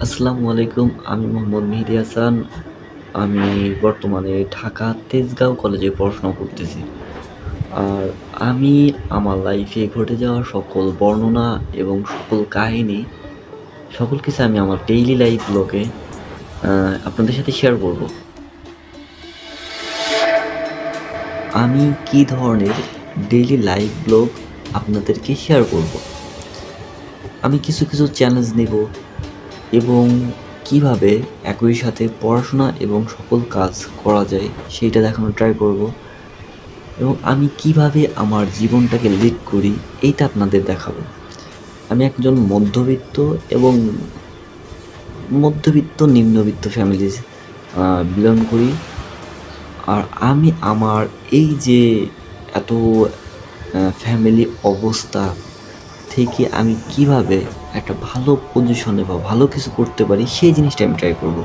আসসালামু আলাইকুম। আমি মোহাম্মদ মেহেদী হাসান। আমি বর্তমানে ঢাকা তেজগাঁও কলেজে পড়াশোনা করতেছি। আর আমি আমার লাইফে ঘটে যাওয়া সকল বর্ণনা এবং সকল কাহিনী, সকল কিছু আমি আমার ডেইলি লাইফ ব্লগে আ আপনাদের সাথে শেয়ার করব। আমি কি ধরনের ডেইলি লাইফ ব্লগ আপনাদেরকে শেয়ার করব। আমি কিছু চ্যালেঞ্জ নিব এবং কিভাবে একই সাথে পড়াশোনা এবং সকল কাজ করা যায় সেইটা দেখানোর ট্রাই করব এবং আমি কিভাবে আমার জীবনটাকে লিড করি এইটা আপনাদের দেখাবো। আমি একজন এবং নিম্নবিত্ত ফ্যামিলির বিলং করি। আর আমি আমার এই যে এত ফ্যামিলি অবস্থা থেকে আমি কিভাবে একটা ভালো পজিশনে বা ভালো কিছু করতে পারি সেই জিনিসটা আমি ট্রাই করব।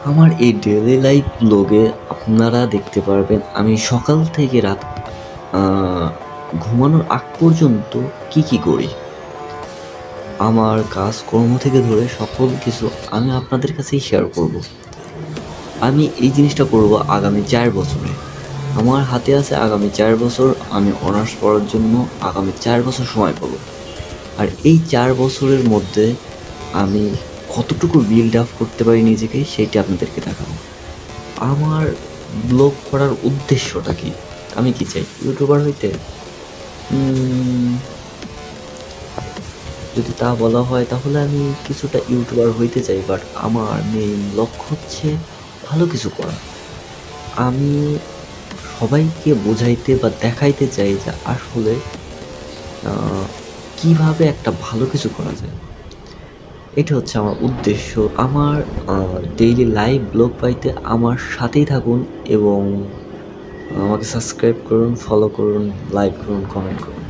আমার এই ডেইলি লাইফ ব্লগে আপনারা দেখতে পারবেন আমি সকাল থেকে রাত আ ঘুমানোর আগ পর্যন্ত কি করি। আমার কাজকর্ম থেকে ধরে সকল কিছু আমি আপনাদের কাছেই শেয়ার করব। আমি এই জিনিসটা করব আগামী ৪ বছরে। আমার হাতে আছে আগামী ৪ বছর, আমি অনার্স পড়ার জন্য আগামী ৪ বছর সময় পাবো। আর এই ৪ বছরের মধ্যে আমি কতটুকু বিল্ড আপ করতে পারি নিজেকে সেইটা আপনাদেরকে দেখাবো। আমার ব্লগ করার উদ্দেশ্যটা কি? আমি কি চাই? ইউটিউবার হইতে? যদি তা বলা হয় তাহলে আমি কিছুটা ইউটিউবার হইতে চাই, বাট আমার মেইন লক্ষ্য হচ্ছে ভালো কিছু করা। আমি সবাইকে বোঝাইতে বা দেখাইতে চাই যে আসলে কীভাবে একটা ভালো কিছু করা যায়। এটা হচ্ছে আমার উদ্দেশ্য। আমার ডেইলি লাইভ ব্লগ পাইতে আমার সাথেই থাকুন এবং আমাকে সাবস্ক্রাইব করুন, ফলো করুন, লাইক করুন, কমেন্ট করুন।